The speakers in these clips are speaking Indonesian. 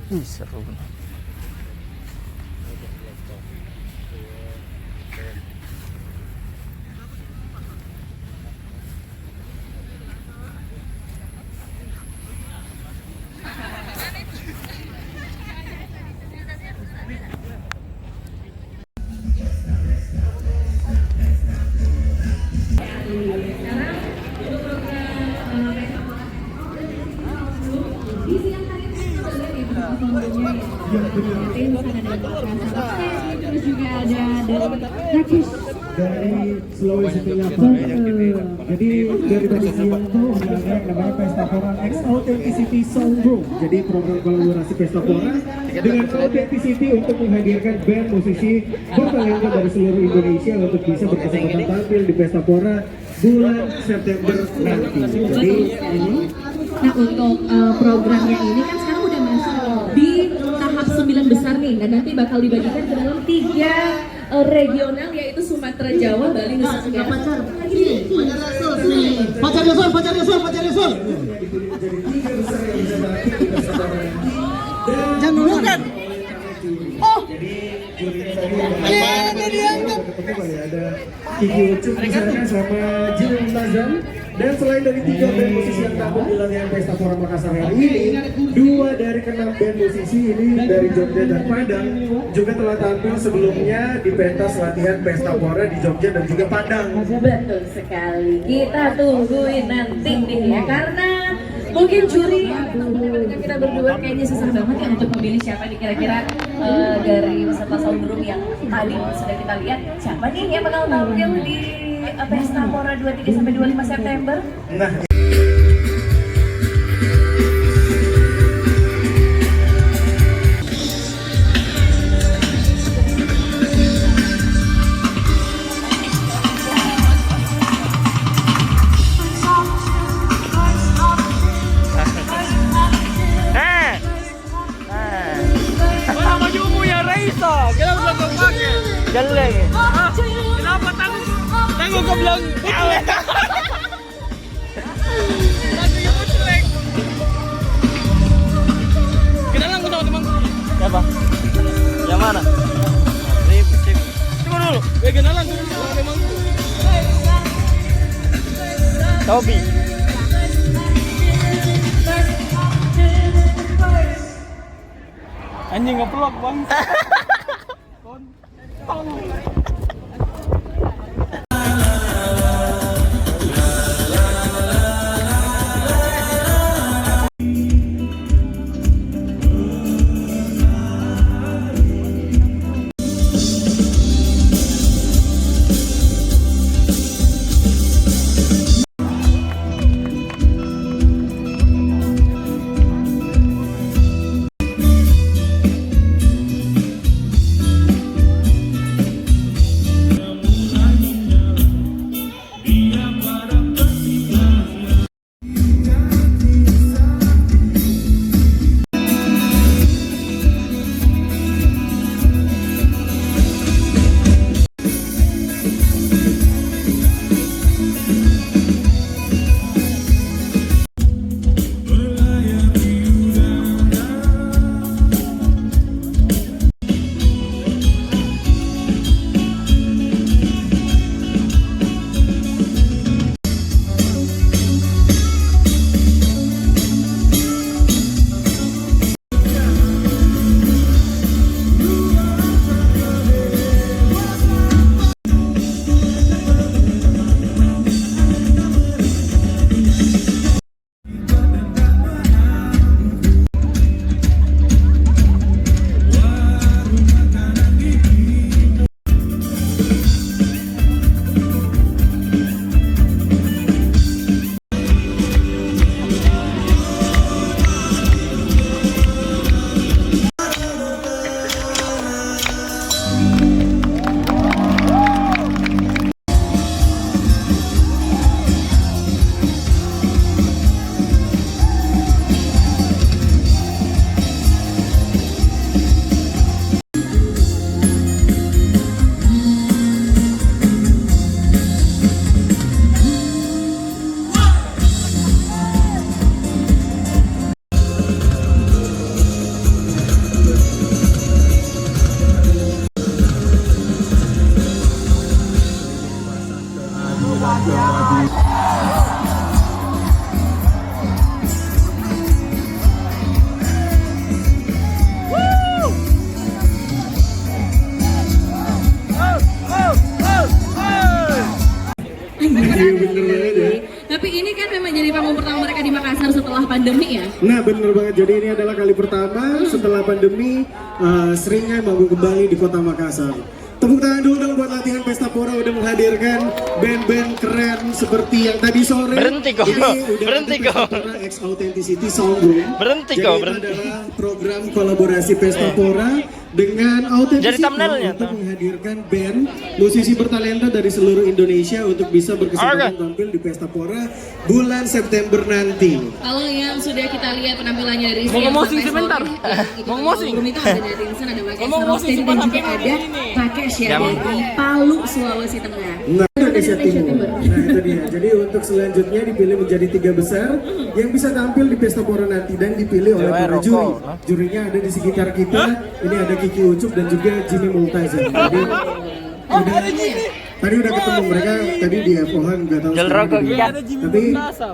Ih, seru bener. Terus juga ada Rakesh dari Sulawesi Selatan. Jadi dari tadi siang tuh udah ada yang namanya Pesta Pora X Authenticity Songbook. Jadi program kolaborasi Pesta Pora dengan Authenticity untuk menghadirkan band musisi bertalenta dari seluruh Indonesia untuk bisa berkesempatan tampil di Pesta Pora bulan September nanti. Jadi Nah untuk programnya ini kan sekarang udah masuk di tahap 9 besar nih, dan nanti bakal dibagikan ke dalam 3 regional, yaitu Sumatera, Jawa, Bali, Nusa Tenggara. Pacar Yusuf. Jangan bukan. Oh. ada Kiki Ucup di sana sama Jil Nazam. Dan selain dari 3 band musisi yang tampil di latihan Pesta Pora Makassar hari ini, 2 dari ke-6 band musisi ini dari Jogja dan Padang juga telah tampil sebelumnya di pentas latihan Pesta Pora di Jogja dan juga Padang. Betul sekali, kita tungguin nanti nih ya, karena mungkin juri dengan kita berdua kayaknya susah banget ya untuk memilih siapa nih kira-kira dari peserta Soundroom yang tadi sudah kita lihat, siapa nih yang bakal tampil di Pesta Pora 23 sampai 25 September. Nah, Jelek. Kenapa tanggung ke belakang? Lagunya pun jelek. Kenalan ke teman-temanku. Siapa? Yang mana? Sip. Coba dulu. Kenalan ke teman-temanku. Tobi. Anjing ngeplok bang. Tapi ini kan memang jadi panggung pertama mereka di Makassar setelah pandemi ya? Nah bener banget, jadi ini adalah kali pertama setelah pandemi Seringai manggung kembali di kota Makassar. Tepuk tangan dulu dong buat latihan Pesta Pora udah menghadirkan band-band keren seperti yang tadi sore. Berhenti kok, berhenti kok. X Authenticity Songroom. Berhenti Jadi kok, itu berhenti. adalah program kolaborasi Pesta Pora dengan Jadi Authenticity thumbnailnya untuk tuh. menghadirkan band musisi bertalenta dari seluruh Indonesia untuk bisa berkesempatan tampil di Pesta Pora bulan September nanti. Kalau yang sudah kita lihat penampilannya dari Mau siang ngomosing sampai sebentar. sore, itu Mau ngomosing. Room itu ada dari Vincent, ada Makassar, Ngomong ngomosing, Rocksteady, dan simpan juga HP ada ini. Takesh ya Yang- dari Palu, Sulawesi Tengah. Nah, Indonesia Indonesia Timur. Timur. Nah, itu dia. Jadi untuk selanjutnya dipilih menjadi 3 besar yang bisa tampil di Pesta Pora nanti dan dipilih oleh Dewa para Rokok, juri. nah. Jurinya ada di sekitar kita. Ini ada Kiki Ucup dan juga Jimmy Multizer. Jadi tadi udah ketemu mereka tadi di FOH nggak tahu Jual sekarang rokok, di iya. mana. Tapi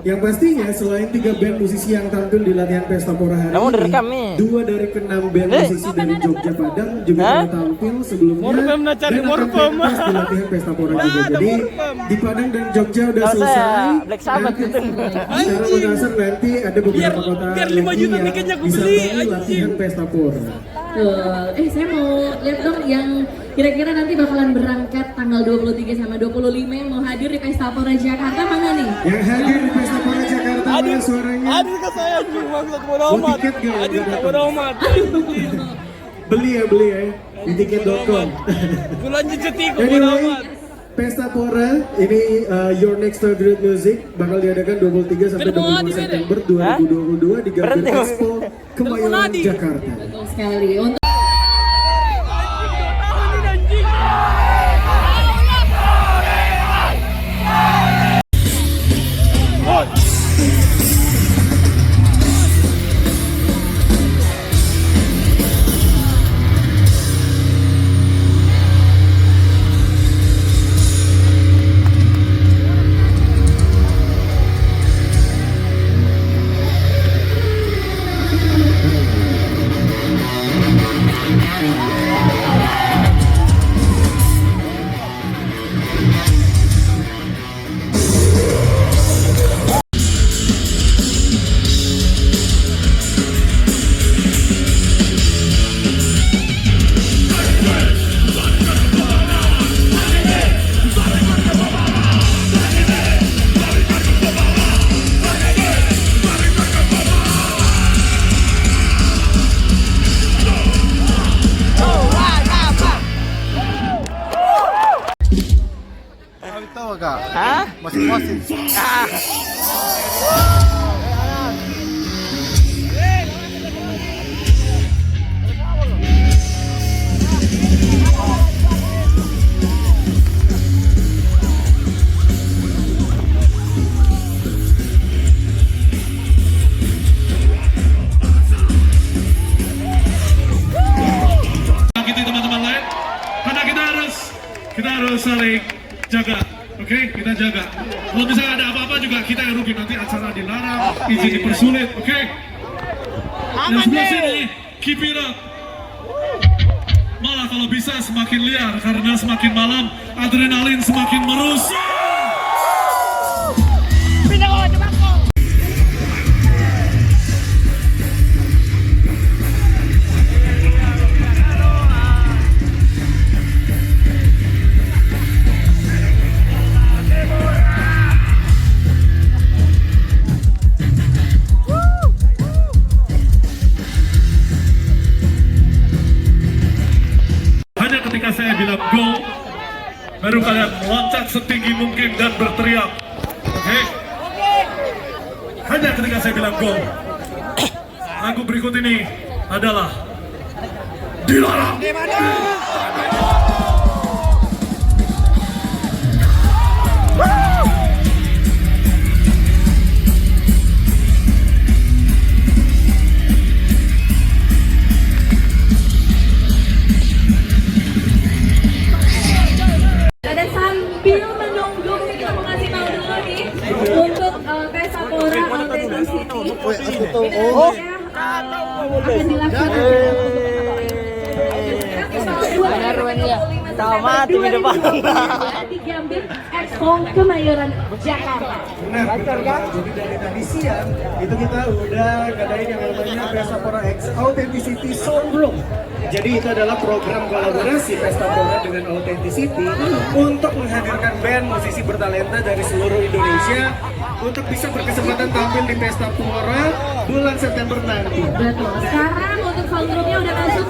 yang pastinya selain 3 band musisi yang tampil di latihan Pesta Pora hari Kamu udah ini, rekam nih? 2 dari ke-6 band musisi dari Jogja Padang juga Hah? telah tampil sebelumnya Morfem nak cari dan akan morfem. pentas di latihan Pesta Pora juga. Jadi di Padang dan Jogja udah Nggak usah selesai. ya, Black Sabbath Nanti gitu. secara Makassar nanti ada beberapa kota biar 5 lagi juta yang tiketnya aku bisa beli, tampil latihan Pesta Pora. Tuh, saya mau lihat dong yang kira-kira nanti bakalan berangkat tanggal 23 sama 25 yang mau hadir di Pesta Pora Jakarta mana nih? Yang hadir di Pesta Pora Jakarta mana suaranya? Hadir ke saya anjing bangsat bodo Oh, amat. tiket gak? Hadir ke bodo amat. Beli ya di tiket.com. Gue lanjut cuti gue bodo Anyway, amat. Pesta Pora ini Your Next Favorite Music bakal diadakan 23 sampai 25 September 2022 di Gambir Berhenti, Bang. Expo Kemayoran Jakarta. Betul sekali. Untuk Hah? Masing-masing. Ah. Gitu teman-teman lain, karena kita harus saling jaga, oke? Kita jaga. Kalau misalnya ada apa-apa juga kita yang rugi, nanti acara dilarang, izin dipersulit, oke? Dan sebelah sini, keep it up. Malah kalau bisa semakin liar, karena semakin malam adrenalin semakin merusak. Hanya ketika saya bilang go, baru kalian loncat setinggi mungkin dan berteriak. Oke? Hanya ketika saya bilang go. Lagu berikut ini adalah Dilarang. Dan sambil menunggu kita mau ngasih tahu dulu nih untuk Pesta Pora Authenticity akan dilaksanakan Benar, ya. Tamat di depan. di Gambir Expo Kemayoran Jakarta. Benar, jadi dari tadi siang itu kita udah ngadain yang namanya Pesta Pora X Authenticity Songkrum. Jadi itu adalah program kolaborasi Pesta Pora dengan Authenticity untuk menghadirkan band musisi bertalenta dari seluruh Indonesia untuk bisa berkesempatan tampil di Pesta Pora bulan September nanti. Betul. Sekarang untuk Songkrumnya udah masuk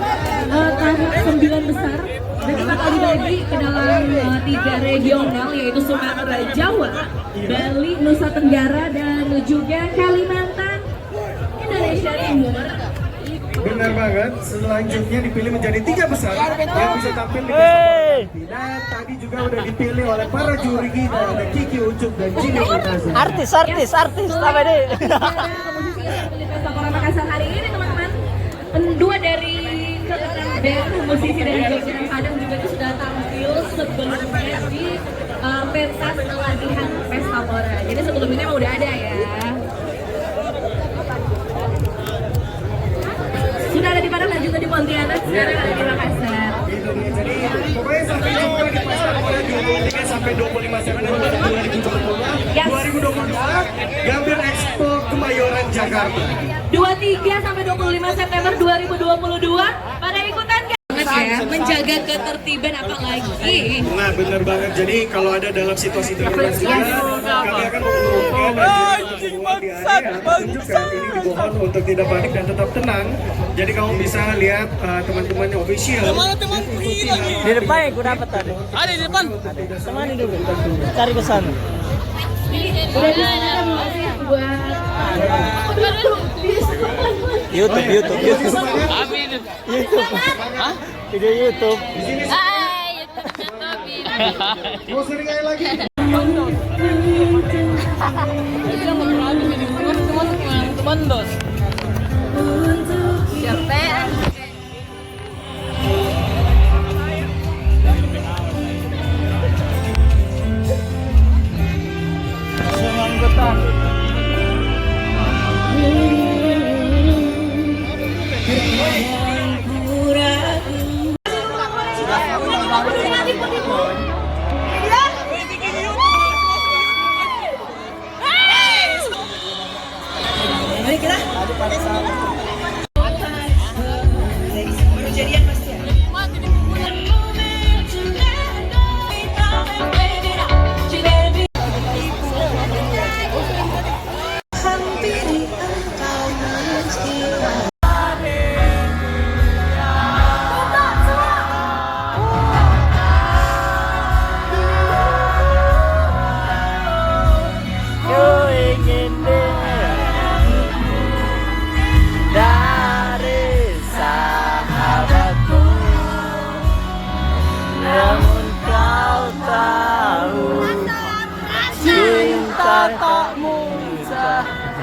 tahap 9 besar. Dan kita akan dibagi ke dalam 3 regional, yaitu Sumatera, Jawa, Bali, Nusa Tenggara, dan juga Kalimantan, Indonesia Timur. Benar banget, selanjutnya dipilih menjadi 3 besar yang bisa tampil di Pesta Pora nanti. Dan tadi juga udah dipilih oleh para juri kita, ada Kiki Ucup dan Jini Mutasa. Artis apa deh? Musisi yang pilih Pesta Pora Makassar hari ini, teman-teman. 2 dari keenam band musisi dari Jogja dan Padang juga itu sudah tampil sebelumnya di pentas latihan Pesta Pora. Jadi sebelumnya emang udah ada ya. Sudah ada di Padang dan juga di Pontianak, sekarang ada di Makassar. Itu dia. Jadi pokoknya sampai jumpa di Pesta Pora 23 sampai 25 September 2022 Gambir Expo Kemayoran Jakarta. 23 sampai 25 September 2022 pada ikutan ya, menjaga ketertiban apalagi. Nah benar banget, jadi kalau ada dalam situasi darurat juga kami akan menurunkan di area tunjukkan ini dimohon untuk tidak panik dan tetap tenang. Jadi kamu bisa lihat teman-temannya official. Mana temanku hilang nih? Di depan ya gue dapat tadi. Ada di depan. Temani dulu. Cari ke sana. Udah bisa belum sih buat YouTube. Hah? Video YouTube. Mau sering aja lagi.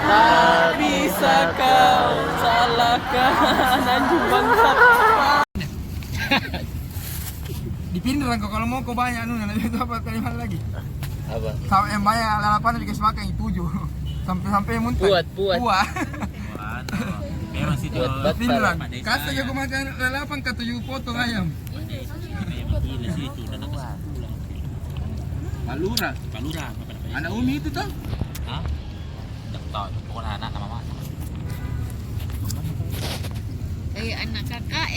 Tak bisa kau salahkan anjing bangsat. Dipindah kau kalau mau kau banyak nanti itu apa kalimat lagi? Apa? Kalau yang banyak lalapan dikasih makan yang 7 sampai muntah. Puat. Memang sih Buat Pindah. Kasih aja kau makan lalapan ke 7 potong ayam. Palura. Anak Umi itu tuh. Hah? Tahu, pokoknya anak nama mana? Anak kakak